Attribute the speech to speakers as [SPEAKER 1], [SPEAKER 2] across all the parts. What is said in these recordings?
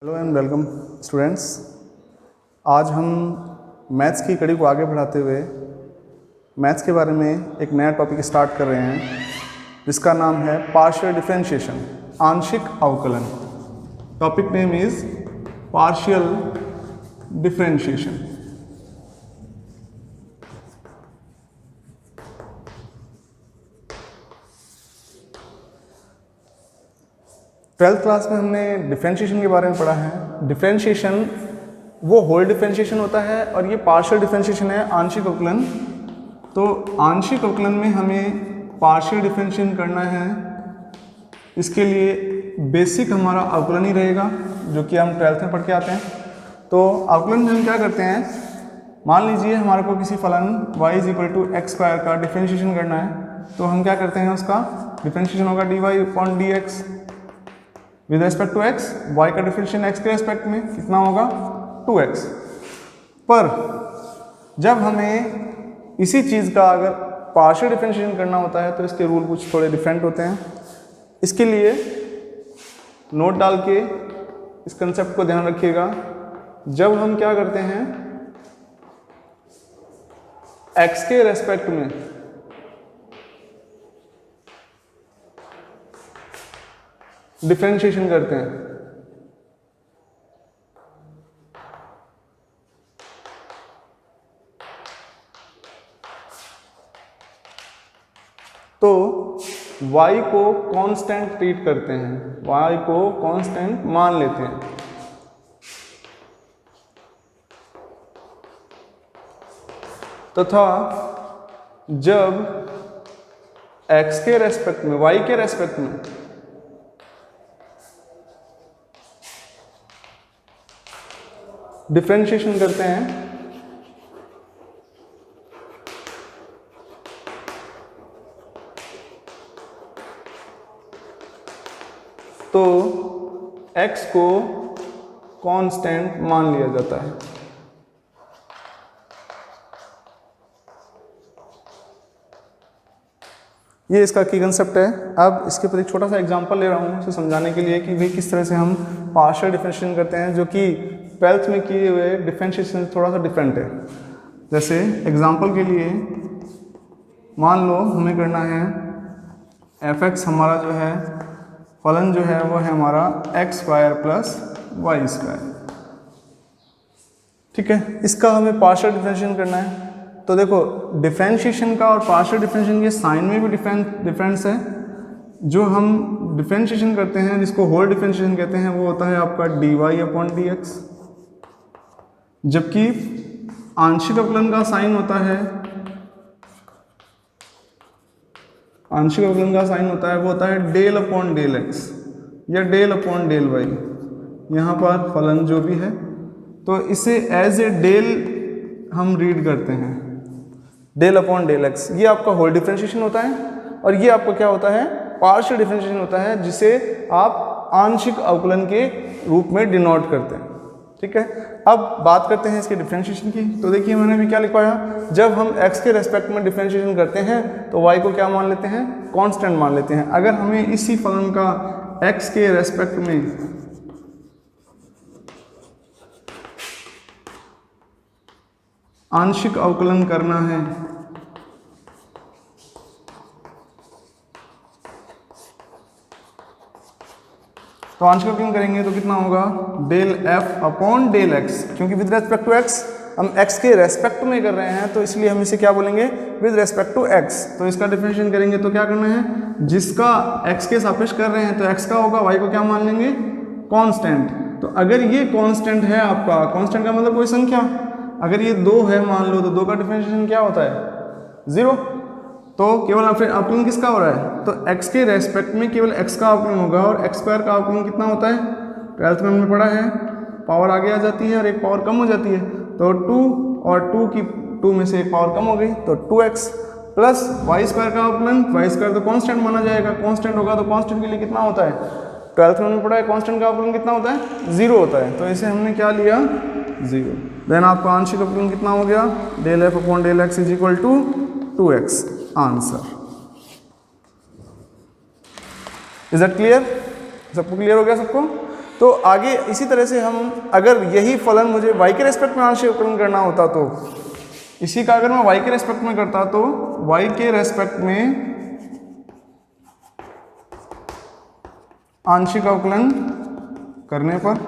[SPEAKER 1] Hello and welcome students. आज हम maths की कड़ी को आगे बढ़ाते हुए मैथ्स के बारे में एक नया टॉपिक स्टार्ट कर रहे हैं जिसका नाम है पार्शियल डिफरेंशिएशन, आंशिक अवकलन। Topic name is partial differentiation. Twelfth class में हमने डिफरेंशिएशन के बारे में पढ़ा है। डिफरेंशिएशन वो होल डिफरेंशिएशन होता है और ये पार्शियल डिफरेंशिएशन है, आंशिक अवकलन। तो आंशिक अवकलन में हमें पार्शियल डिफरेंशिएशन करना है। इसके लिए बेसिक हमारा अवकलन ही रहेगा जो कि हम ट्वेल्थ में पढ़ के आते हैं। तो अवकलन में हम क्या करते हैं, मान लीजिए हमारे को किसी फलन y = x² का डिफरेंशिएशन करना है, तो हम क्या करते हैं, उसका डिफरेंशिएशन होगा dy/dx with respect to x। y का डिफरेंशिएशन x के रेस्पेक्ट में कितना होगा, 2x। पर जब हमें इसी चीज़ का अगर पार्शियल डिफरेंशिएशन करना होता है तो इसके रूल कुछ थोड़े डिफरेंट होते हैं। इसके लिए नोट डाल के इस कंसेप्ट को ध्यान रखिएगा। जब हम क्या करते हैं, x के रेस्पेक्ट में डिफरेंशिएशन करते हैं तो y को कांस्टेंट ट्रीट करते हैं, y को कांस्टेंट मान लेते हैं। तथा जब x के रेस्पेक्ट में, y के रेस्पेक्ट में डिफरेंशिएशन करते हैं तो x को कांस्टेंट मान लिया जाता है। ये इसका की कंसेप्ट है। अब इसके ऊपर एक छोटा सा एग्जांपल ले रहा हूँ उसे समझाने के लिए कि भाई किस तरह से हम पार्शियल डिफरेंशिएशन करते हैं, जो कि ट्वेल्थ में किए हुए डिफरेंशिएशन से थोड़ा सा डिफरेंट है। जैसे एग्जांपल के लिए मान लो हमें करना है f(x) हमारा जो है फलन जो है वो है हमारा x² + y²। ठीक है, इसका हमें पार्शियल डिफरेंशिएशन करना है। तो देखो, डिफरेंशिएशन का और पार्शियल डिफरेंशिएशन के साइन में भी डिफरेंस है। जो हम डिफरेंशिएशन करते हैं जिसको होल डिफरेंशिएशन कहते हैं वो होता है आपका dy/dx, जबकि आंशिक अवकलन का साइन होता है, आंशिक अवकलन का साइन होता है वो होता है del/del(x) या del/del(y). यहाँ पर फलन जो भी है तो इसे एज ए डेल हम रीड करते हैं, del/del(x). ये आपका होल डिफरेंशिएशन होता है और ये आपका क्या होता है, पार्शियल डिफरेंशिएशन होता है, जिसे आप आंशिक अवकलन के रूप में डिनोट करते हैं। ठीक है, अब बात करते हैं इसके डिफरेंशिएशन की। तो देखिए मैंने भी क्या लिखवाया, जब हम x के रेस्पेक्ट में डिफरेंशिएशन करते हैं तो y को क्या मान लेते हैं, कांस्टेंट मान लेते हैं। अगर हमें इसी फलन का x के रेस्पेक्ट में आंशिक अवकलन करना है तो आंशिक अवकलन करेंगे तो कितना होगा, del(f/del(x), क्योंकि विद रेस्पेक्ट टू x हम x के रेस्पेक्ट में कर रहे हैं तो इसलिए हम इसे क्या बोलेंगे, विद रेस्पेक्ट टू x। तो इसका डिफरेंशिएशन करेंगे तो क्या करना है, जिसका x के सापेक्ष कर रहे हैं तो x का होगा, y को क्या मान लेंगे, कांस्टेंट। तो अगर ये कांस्टेंट है आपका, कांस्टेंट का मतलब कोई संख्या, अगर ये 2 है मान लो तो 2 का डिफरेंशिएशन क्या होता है, 0। तो केवल फिर अवकलन किसका हो रहा है, तो x के रेस्पेक्ट में केवल x का अवकलन होगा और x² का अवकलन कितना होता है, ट्वेल्थ में हमने पढ़ा है, पावर आगे आ जाती है और एक पावर कम हो जाती है। तो 2 और 2 में से एक पावर कम हो गई तो 2x प्लस y² का अवकलन, y² तो कांस्टेंट माना जाएगा, कांस्टेंट होगा तो कांस्टेंट के लिए कितना होता है, ट्वेल्थ में हमने पढ़ा है कांस्टेंट का अवकलन कितना होता है, 0 होता है। तो इसे हमने क्या लिया, 0। देन आपका आंशिक अवकलन कितना हो गया, del(f/del(x) = 2x। Answer. Is that clear, सबको क्लियर हो गया सबको। तो आगे इसी तरह से हम, अगर यही फलन मुझे y के रेस्पेक्ट में आंशिक अवकलन करना होता तो इसी का अगर मैं y के रेस्पेक्ट में करता तो y के रेस्पेक्ट में आंशिक अवकलन करने पर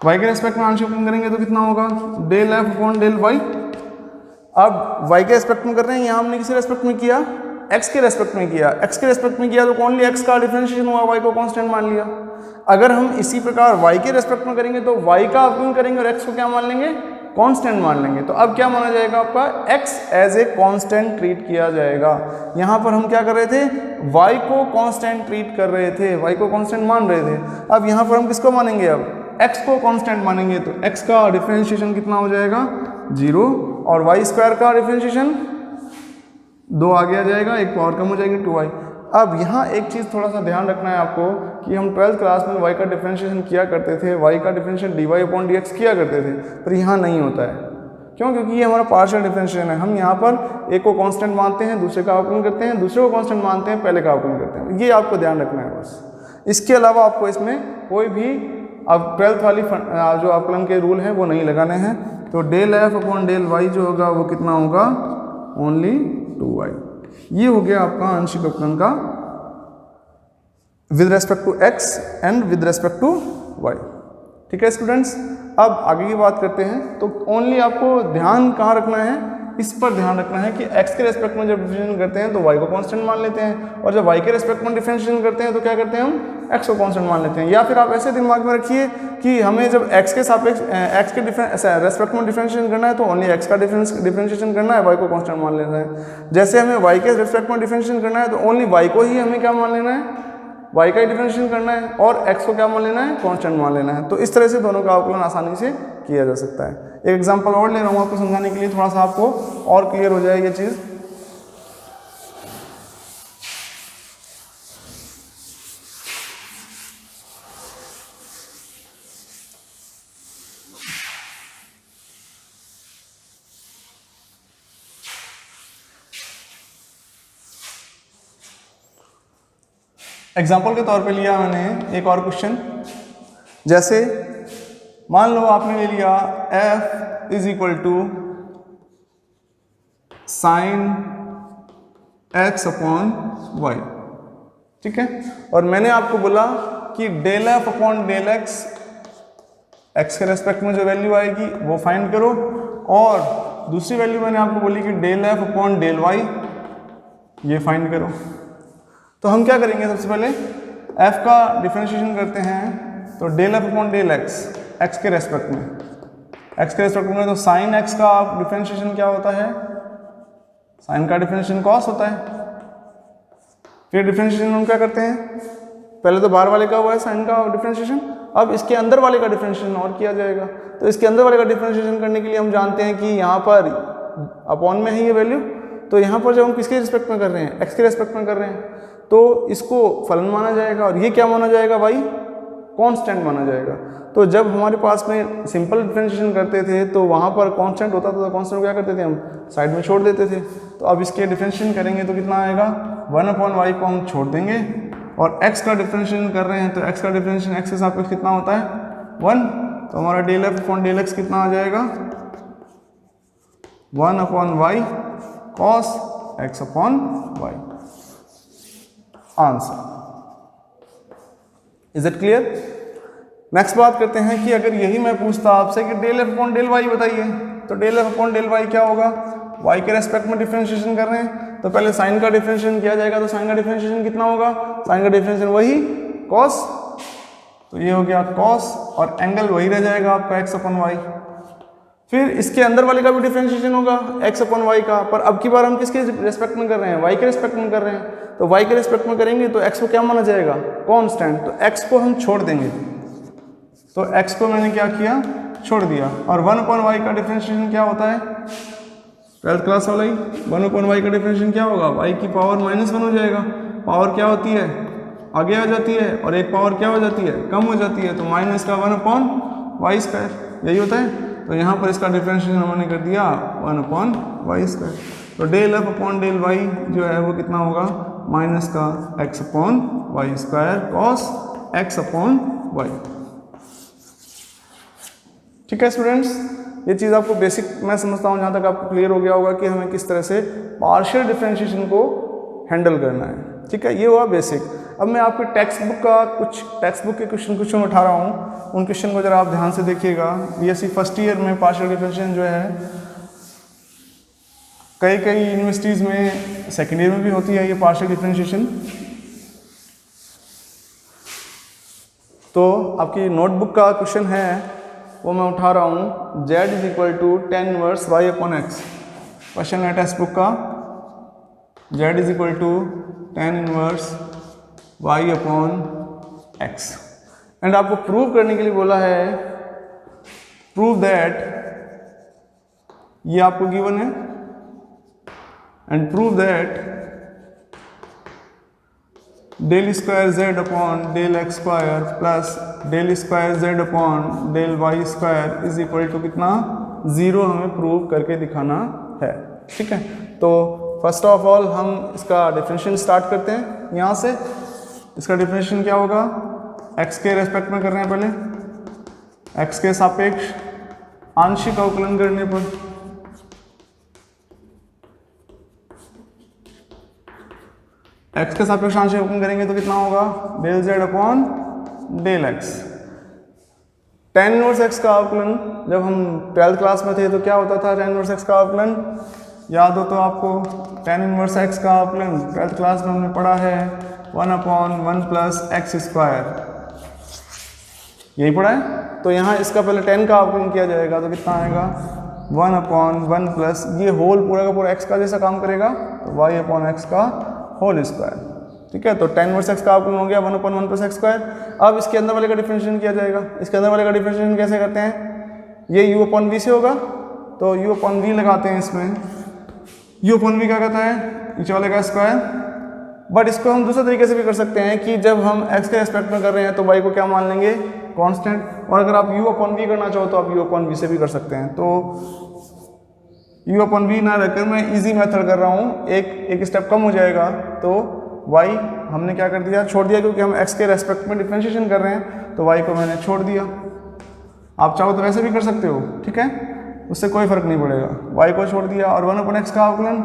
[SPEAKER 1] y के रेस्पेक्ट में आंशिक अवकलन करेंगे तो कितना होगा, del f upon del y। अब y के रेस्पेक्ट में कर रहे हैं, यहाँ हमने किसी रेस्पेक्ट में किया, x के रेस्पेक्ट में किया। x के रेस्पेक्ट में किया तो ओनली x का डिफरेंशिएशन हुआ, y को कांस्टेंट मान लिया। अगर हम इसी प्रकार y के रेस्पेक्ट में करेंगे तो y का अवकलन करेंगे और x को क्या मान लेंगे, कांस्टेंट मान लेंगे। तो अब क्या माना जाएगा, आपका x as a constant treat किया जाएगा। यहाँ पर हम क्या कर रहे थे, y को कांस्टेंट ट्रीट कर रहे थे, y को कांस्टेंट मान रहे थे। अब यहाँ पर हम किसको मानेंगे, अब x को कांस्टेंट मानेंगे। तो x का डिफरेंशिएशन कितना हो जाएगा, 0, और y स्क्वायर का डिफरेंशिएशन 2 आगे आ जाएगा, एक पावर कम हो जाएगी 2y। अब यहाँ एक चीज़ थोड़ा सा ध्यान रखना है आपको कि हम 12th क्लास में y का डिफरेंशिएशन किया करते थे, y का डिफरेंशिएशन dy अपॉन dx किया करते थे, पर यहाँ नहीं होता है। क्यों, क्योंकि ये हमारा पार्शियल डिफरेंशिएशन है। हम यहाँ पर एक को कांस्टेंट मानते हैं, दूसरे का अवकलन करते हैं, दूसरे को कांस्टेंट मानते हैं, पहले का अवकलन करते हैं। ये आपको ध्यान रखना है बस। इसके अलावा आपको इसमें कोई भी अब 12th वाली जो अवकलन के रूल हैं वो नहीं लगाने हैं। तो del f upon del y जो होगा वो कितना होगा, ओनली 2y। ये हो गया आपका आंशिक अवकलन का with respect to x and with respect to y। ठीक है स्टूडेंट्स, अब आगे की बात करते हैं। तो ओनली आपको ध्यान कहाँ रखना है, इस पर ध्यान रखना है कि x के रेस्पेक्ट में जब डिफरेंशिएशन करते हैं तो y को कांस्टेंट मान लेते हैं, और जब y के रेस्पेक्ट में डिफरेंशिएशन करते हैं तो क्या करते हैं, हम x को कांस्टेंट मान लेते हैं। या फिर आप ऐसे दिमाग में रखिए कि हमें जब x के सापेक्ष x के रेस्पेक्ट में डिफरेंशिएशन करना है तो ओनली x का डिफरेंशिएशन करना है, y को कांस्टेंट मान लेना है। जैसे हमें y के रेस्पेक्ट में डिफरेंशिएशन करना है तो ओनली y को ही हमें क्या मान लेना है, y का ही डिफरेंशिएशन करना है, और x को क्या मान लेना है, कांस्टेंट मान लेना है। तो इस तरह से दोनों का अवकलन आसानी से किया जा सकता है। एक एग्जांपल और ले रहा हूँ आपको समझाने के लिए, थोड़ा सा आपको और क्लियर हो जाए ये चीज़। एग्जाम्पल के तौर पे लिया मैंने एक और क्वेश्चन, जैसे मान लो आपने ले लिया f is equal to sine x upon y। ठीक है, और मैंने आपको बोला कि del f upon del x, x के रेस्पेक्ट में जो वैल्यू आएगी वो फाइंड करो, और दूसरी वैल्यू मैंने आपको बोली कि del f upon del y ये फाइंड करो। तो हम क्या करेंगे, सबसे पहले f का डिफरेंशिएशन करते हैं। तो del f upon del x, x के रेस्पेक्ट में, x के रेस्पेक्ट में, तो साइन x का डिफरेंशिएशन क्या होता है, साइन का डिफरेंशिएशन कॉस होता है। फिर डिफरेंशिएशन हम क्या करते हैं, पहले तो बाहर वाले का हुआ है साइन का डिफरेंशिएशन, अब इसके अंदर वाले का डिफरेंशिएशन और किया जाएगा। तो इसके अंदर वाले का डिफरेंशिएशन करने के लिए हम जानते हैं कि यहाँ पर अपॉन में है ये वैल्यू, तो यहाँ पर जब हम किसके रिस्पेक्ट में कर रहे हैं, x के रिस्पेक्ट में कर रहे हैं, तो इसको फलन माना जाएगा, और ये क्या माना जाएगा, y कांस्टेंट माना जाएगा। तो जब हमारे पास में सिंपल डिफरेंशिएशन करते थे तो वहाँ पर कांस्टेंट होता था, तो कांस्टेंट क्या करते थे, हम साइड में छोड़ देते थे। तो अब इसके डिफरेंशिएशन करेंगे तो कितना आएगा, 1 अपॉन y को हम छोड़ देंगे, और x का डिफरेंशिएशन कर रहे हैं तो x का डिफरेंशिएशन x के सापेक्ष कितना होता है, 1। तो हमारा del f upon del x कितना आ जाएगा, 1 upon y cos x upon y। Answer. Is it clear? Next बात करते हैं कि अगर यही मैं पूछता आपसे कि del f upon del y बताइए, तो del f upon del y क्या होगा, y के रेस्पेक्ट में डिफरेंशिएशन कर रहे हैं तो पहले साइन का डिफरेंशिएशन किया जाएगा। तो साइन का डिफरेंशिएशन कितना होगा, साइन का डिफरेंशिएशन वही cos, तो ये हो गया cos, और एंगल वही रह जाएगा आपका x अपॉन y। फिर इसके अंदर वाले का भी डिफरेंशिएशन होगा x अपॉन y का, पर अब की बार हम किसके रेस्पेक्ट में कर रहे हैं, y के रेस्पेक्ट में कर रहे हैं। तो y के रेस्पेक्ट में करेंगे तो x को क्या माना जाएगा, कांस्टेंट, तो x को हम छोड़ देंगे। तो x को मैंने क्या किया, छोड़ दिया। और 1 अपॉन y का डिफरेंशिएशन क्या होता है, 12th क्लास वाला ही, 1 अपॉन y का डिफरेंशिएशन क्या होगा, y की पावर -1 हो जाएगा। पावर क्या होती है, आगे आ जाती है, और एक पावर क्या हो जाती है, कम हो जाती है, तो माइनस का 1 अपॉन वाई स्क्वायर, यही होता है। तो यहाँ पर इसका डिफरेंशिएशन हमने कर दिया 1 अपॉन वाई स्क्वायर। तो del f upon del y जो है वो कितना होगा, माइनस का X upon Y square cos X upon Y. ठीक है स्टूडेंट्स, ये चीज़ आपको बेसिक मैं समझता हूँ जहाँ तक आपको क्लियर हो गया होगा कि हमें किस तरह से पार्शियल डिफरेंशिएशन को हैंडल करना है। ठीक है, ये हुआ बेसिक। अब मैं आपके टेक्स्ट बुक के क्वेश्चन उठा रहा हूँ, उन क्वेश्चन को जरा आप ध्यान से देखिएगा। बीएससी फर्स्ट ईयर में पार्शियल डिफरेंशिएशन जो है कई यूनिवर्सिटीज़ में सेकेंड ईयर में भी होती है ये पार्शियल डिफरेंशिएशन। तो आपकी नोटबुक का क्वेश्चन है वो मैं उठा रहा हूँ, z is equal to tan inverse Y upon X. Question है टेक्स्ट बुक का, z is equal to tan inverse Y upon X. And आपको प्रूव करने के लिए बोला है, प्रूव दैट, ये आपको गिवन है, and prove that del square Z upon del x square plus del square Z upon del Y square is equal to कितना, 0 हमें प्रूव करके दिखाना है। ठीक है, तो फर्स्ट ऑफ ऑल हम इसका डिफरेंशिएशन स्टार्ट करते हैं यहाँ से। इसका डिफरेंशिएशन क्या होगा, x के रेस्पेक्ट में कर रहे हैं पहले, x के सापेक्ष आंशिक अवकलन करने पर x के सापेक्ष आंशिक अवकलन करेंगे तो कितना होगा, del z upon del x। tan inverse x का अवकलन जब हम 12th क्लास में थे तो क्या होता था, tan इनवर्स x का अवकलन याद हो तो आपको, tan इनवर्स x का अवकलन 12th क्लास में हमने पढ़ा है 1 अपॉन 1 प्लस एक्स स्क्वायर, यही पढ़ा है। तो यहाँ इसका पहले tan का अवकलन किया जाएगा तो कितना आएगा, 1 अपॉन 1 प्लस ये होल पूरा का पूरा x का जैसा काम करेगा तो y अपॉन x का होल स्क्वायर। ठीक है, तो tan इनवर्स x का अवकलन हो गया 1 अपॉन 1 प्लस एक्स स्क्वायर। अब इसके अंदर वाले का डिफरेंशिएशन किया जाएगा। इसके अंदर वाले का डिफरेंशिएशन कैसे करते हैं, ये u अपॉन v से होगा तो u अपॉन v लगाते हैं इसमें। u अपॉन v क्या कहता है, नीचे वाले का स्क्वायर। बट इसको हम दूसरे तरीके से भी कर सकते हैं कि जब हम x के रेस्पेक्ट में कर रहे हैं तो y को क्या मान लेंगे, कांस्टेंट। और अगर आप u अपॉन v करना चाहो तो आप u अपॉन v से भी कर सकते हैं। तो u अपॉन v ना रखकर मैं इजी मेथड कर रहा हूँ, एक स्टेप कम हो जाएगा। तो y हमने क्या कर दिया, छोड़ दिया, क्योंकि हम x के रेस्पेक्ट में डिफरेंशिएशन कर रहे हैं तो y को मैंने छोड़ दिया। आप चाहो तो वैसे भी कर सकते हो, ठीक है, उससे कोई फर्क नहीं पड़ेगा। y को छोड़ दिया और 1 अपॉन x का अवकलन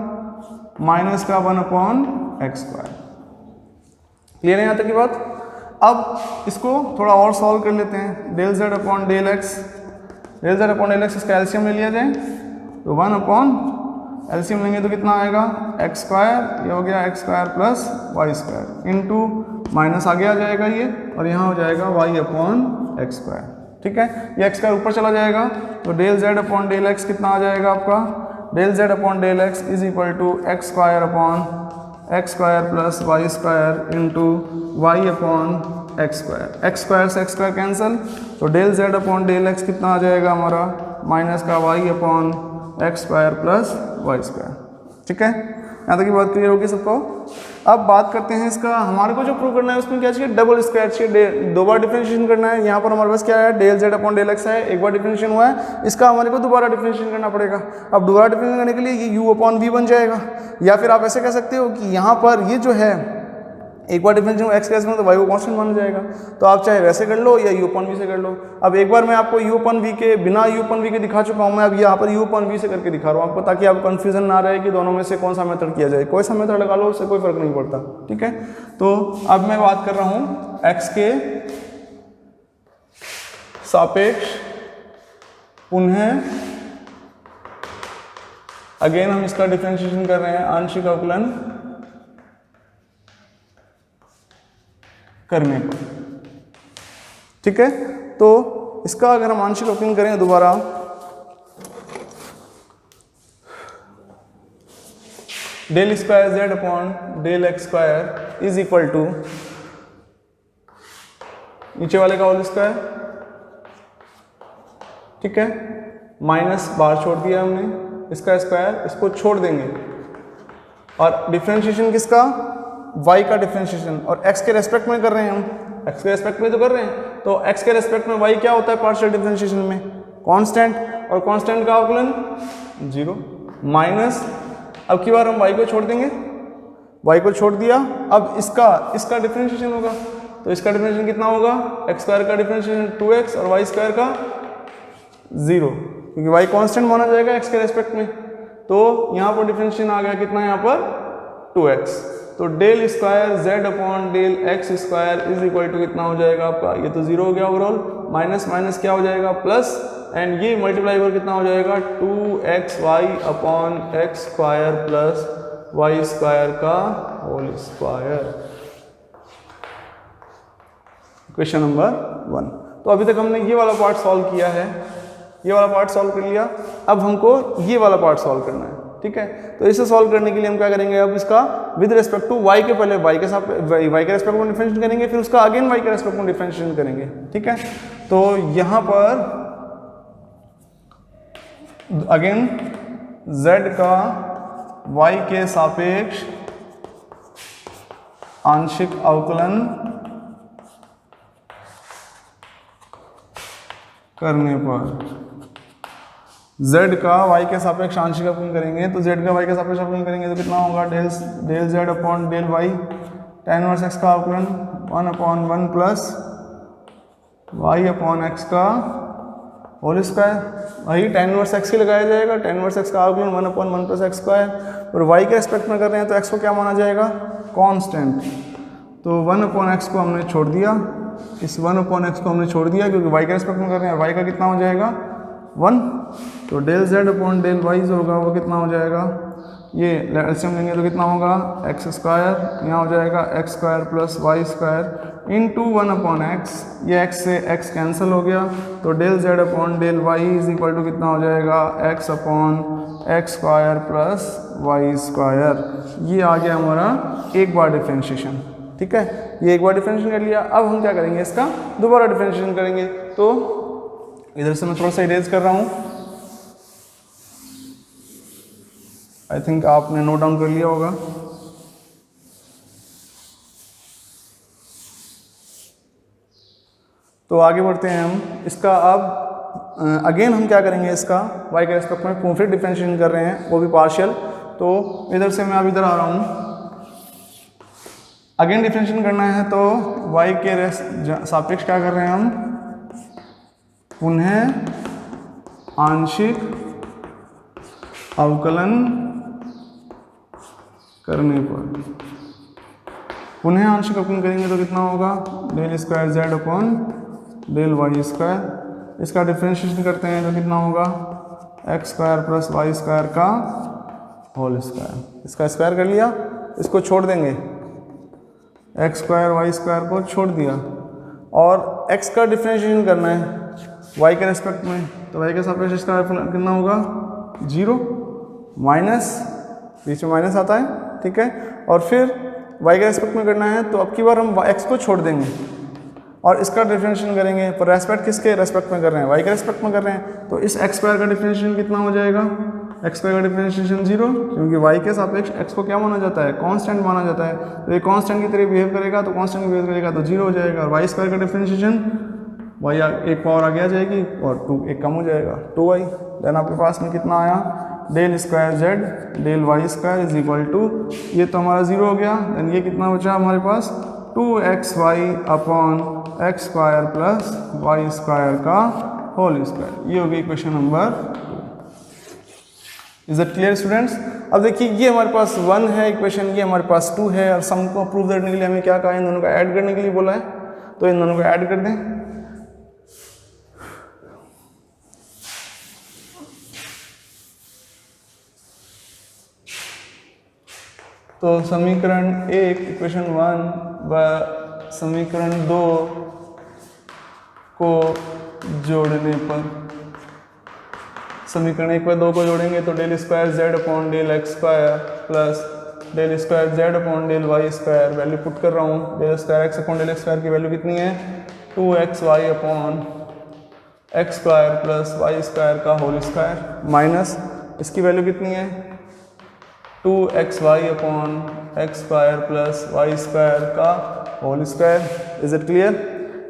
[SPEAKER 1] माइनस का 1 अपॉन एक्स स्क्वायर। क्लियर है यहाँ तक की बात। अब इसको थोड़ा और सॉल्व कर लेते हैं। Del Z upon del X, del Z upon del X इसका एलसीएम ले लिया जाए तो 1 अपॉन एलसीएम लेंगे तो कितना आएगा, एक्स स्क्वायर, ये हो गया X square plus Y square into minus आगे आ जाएगा ये, और यहाँ हो जाएगा वाई अपॉन एक्स स्क्वायर। ठीक है, ये एक्स स्क्वायर ऊपर चला जाएगा तो del Z upon del X कितना आ जाएगा आपका, del Z upon del X is equal to X square upon x square plus Y square into Y upon x square. X square से एक्स स्क्वायर कैंसिल, तो del Z upon del X कितना आ जाएगा हमारा, minus का Y upon x square plus Y square. ठीक है, यहाँ तक की बात क्लियर होगी सबको। अब बात करते हैं इसका, हमारे को जो प्रूव करना है उसमें क्या चाहिए, डबल स्क्वायर चाहिए, 2 बार डिफरेंशिएशन करना है। यहाँ पर हमारे पास क्या है, del Z upon del X है, एक बार डिफरेंशिएशन हुआ है, इसका हमारे को दोबारा डिफरेंशिएशन करना पड़ेगा। अब दोबारा डिफरेंशिएशन करने के लिए ये u अपॉन v बन जाएगा, या फिर आप ऐसे कह सकते हो कि यहाँ पर ये जो है एक बार डिफरेंशिएशन एक्स के में तो वाई को कांस्टेंट माना जाएगा, तो आप चाहे वैसे कर लो या u अपॉन v से कर लो। अब एक बार मैं आपको u अपॉन v के बिना u अपॉन v के दिखा चुका हूँ, मैं अब यहाँ पर u अपॉन v से करके दिखा रहा हूँ आपको, ताकि आपको कंफ्यूजन ना रहे कि दोनों में से कौन सा मेथड किया जाए। कोई सा मेथड लगा लो, उससे कोई फर्क नहीं पड़ता। ठीक है, तो अब मैं बात कर रहा हूँ x के सापेक्ष पुनः, अगेन हम इसका डिफरेंशिएशन कर रहे हैं आंशिक अवकलन करने पर। ठीक है, तो इसका अगर हम आंशिक अवकलन करें दोबारा, del square Z upon del x square is equal to नीचे वाले का होल स्क्वायर। ठीक है, माइनस बार छोड़ दिया हमने, इसका स्क्वायर, इसको छोड़ देंगे, और डिफरेंशिएशन किसका, y का डिफरेंशिएशन, और x के रेस्पेक्ट में कर रहे हैं हम, x के रेस्पेक्ट में तो कर रहे हैं, तो x के रेस्पेक्ट में y क्या होता है पार्शियल डिफरेंशिएशन में, कांस्टेंट, और कांस्टेंट का अवकलन 0 माइनस, अब की बार हम y को छोड़ देंगे, y को छोड़ दिया। अब इसका डिफरेंशिएशन होगा, तो इसका डिफरेंशिएशन कितना होगा, एक्स स्क्वायर का डिफरेंशिएशन 2x और वाई स्क्वायर का 0, क्योंकि y कांस्टेंट माना जाएगा x के रेस्पेक्ट में। तो यहाँ पर डिफरेंशिएशन आ गया कितना, यहाँ पर 2x। तो del square z upon del x square is equal to कितना हो जाएगा आपका, ये तो 0 हो गया ओवरऑल, माइनस माइनस क्या हो जाएगा प्लस, एंड ये मल्टीप्लाई पर कितना हो जाएगा 2xy upon x square plus Y square का होल स्क्वायर। Question number 1। तो अभी तक हमने ये वाला पार्ट सॉल्व किया है, ये वाला पार्ट सॉल्व कर लिया। अब हमको ये वाला पार्ट सॉल्व करना है, ठीक है। तो इसे सॉल्व करने के लिए हम क्या करेंगे, अब इसका विद रिस्पेक्ट टू y के पहले y के रेस्पेक्ट में डिफरेंशिएट करेंगे, फिर उसका अगेन y के रेस्पेक्ट में डिफरेंशिएट करेंगे, ठीक है। तो यहाँ पर अगेन z का y के सापेक्ष आंशिक अवकलन करने पर z का y के सापेक्ष आंशिक अवकलन करेंगे, तो z का y के सापेक्ष अवकलन करेंगे तो कितना होगा, del z upon del y tan inverse x का अवकलन 1/1 प्लस y अपॉन x का होल स्क्वायर। वही tan इनवर्स x के लगाया जाएगा, tan इनवर्स x का अवकलन 1/1 प्लस x स्क्वायर, और y के रेस्पेक्ट में कर रहे हैं तो x को क्या माना जाएगा, कांस्टेंट। तो 1/x को हमने छोड़ दिया, इस 1/x को हमने छोड़ दिया क्योंकि y के रेस्पेक्ट में कर रहे हैं, y का कितना हो जाएगा 1। तो del z upon del y जो होगा वो कितना हो जाएगा, ये एलसीएम लेंगे तो कितना होगा एक्स स्क्वायर, यहाँ हो जाएगा X square plus Y square into 1/x, ये x से x कैंसिल हो गया। तो del z upon del y is equal to कितना हो जाएगा, x upon x square plus Y square. ये आ गया हमारा एक बार डिफरेंशिएशन, ठीक है। ये एक बार डिफरेंशिएशन कर लिया। अब हम क्या करेंगे, इसका दोबारा डिफरेंशिएशन करेंगे। तो इधर से मैं थोड़ा सा इरेज कर रहा हूँ, आई थिंक आपने नोट डाउन कर लिया होगा। तो आगे बढ़ते हैं हम इसका। अब अगेन हम क्या करेंगे, इसका y के रेस्पेक्ट में फिर डिफरेंशिएशन कर रहे हैं, वो भी पार्शियल। तो इधर से मैं अब इधर आ रहा हूँ, अगेन डिफरेंशिएशन करना है। तो y के सापेक्ष क्या कर रहे हैं हम, पुनः आंशिक अवकलन करने पर, पुनः आंशिक अवकलन करेंगे तो कितना होगा, del square z upon del Y square. इसका डिफरेंशिएशन करते हैं तो कितना होगा, X square plus Y square का होल स्क्वायर। इसका स्क्वायर कर लिया, इसको छोड़ देंगे, एक्स स्क्वायर वाई स्क्वायर को छोड़ दिया, और x का डिफरेंशिएशन करना है y के रेस्पेक्ट में। तो y के सापेक्ष इसका कितना होगा 0, माइनस, बीच में माइनस आता है, ठीक है। और फिर y के रेस्पेक्ट में करना है, तो अब की बार हम x को छोड़ देंगे और इसका डिफरेंशिएशन करेंगे। पर रेस्पेक्ट किसके रेस्पेक्ट में कर रहे हैं, y के रेस्पेक्ट में कर रहे हैं। तो इस एक्स स्क्वायर का डिफरेंशिएशन कितना हो जाएगा, एक्स स्क्वायर का डिफरेंशिएशन 0, क्योंकि y के सापेक्ष x को क्या माना जाता है, कांस्टेंट माना जाता है। तो ये कांस्टेंट की तरह बिहेव करेगा, तो कांस्टेंट की बिहेव करेगा तो 0 हो जाएगा। और y स्क्वायर का डिफरेंशिएशन, y एक पावर आगे आ जाएगी और 2 एक कम हो जाएगा, 2y। देन आपके पास में कितना आया, del square z del Y square is equal to, ये तो हमारा 0 हो गया। देन ये कितना बचा हमारे पास, 2xy upon x square plus Y square का होल स्क्वायर। ये हो गई question number 2। Is it clear students. अब देखिए ये हमारे पास 1 है इक्वेशन, ये हमारे पास 2 है, और सम को प्रूव करने के लिए हमें क्या कहा है, इन दोनों को ऐड करने के लिए बोला है। तो इन दोनों को ऐड कर दें। तो समीकरण 1 इक्वेशन 1 व समीकरण 2 को जोड़ने पर, समीकरण 1 व 2 को जोड़ेंगे तो del square z upon del x square plus del square z upon del Y square, value put कर रहा हूँ। Del square x upon del x square की वैल्यू कितनी है, 2xy upon x square plus Y square का whole square, minus इसकी value कितनी है, 2xy upon x square plus Y square का whole square. Is it clear.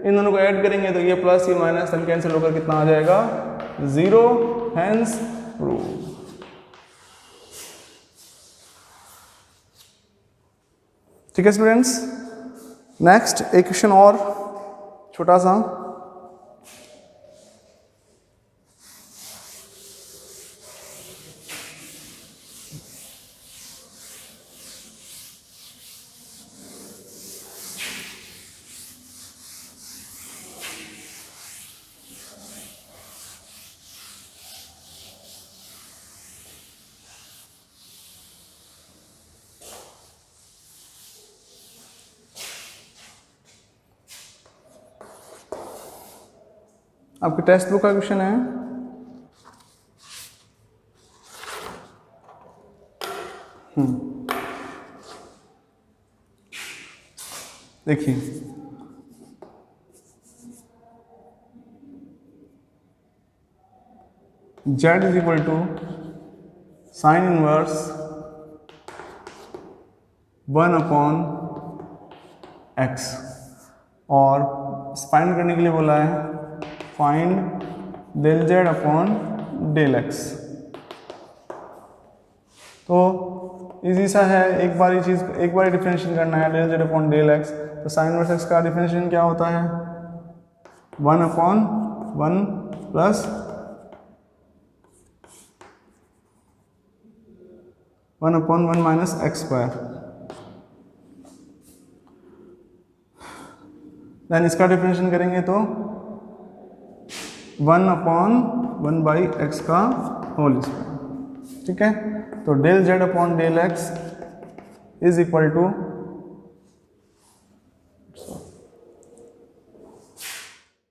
[SPEAKER 1] इन दोनों को ऐड करेंगे तो ये प्लस ये माइनस तक कैंसिल होकर कितना आ जाएगा, 0, हेंस प्रूव। ठीक है स्टूडेंट्स, नेक्स्ट एक क्वेश्चन और छोटा सा। आपके टेक्स्ट बुक का क्वेश्चन है, देखिए z is equal to sine inverse 1/x, और फाइंड करने के लिए बोला है find del z upon del x। तो इजी सा है, एक बार डिफरेंशिएशन करना है del z upon del x। तो साइन इनवर्स x का डिफरेंशिएशन क्या होता है 1/1 plus 1/1 minus x square. Then इसका डिफरेंशिएशन करेंगे तो 1/1/x का होल स्क्वायर। ठीक है, तो del z upon del x is equal to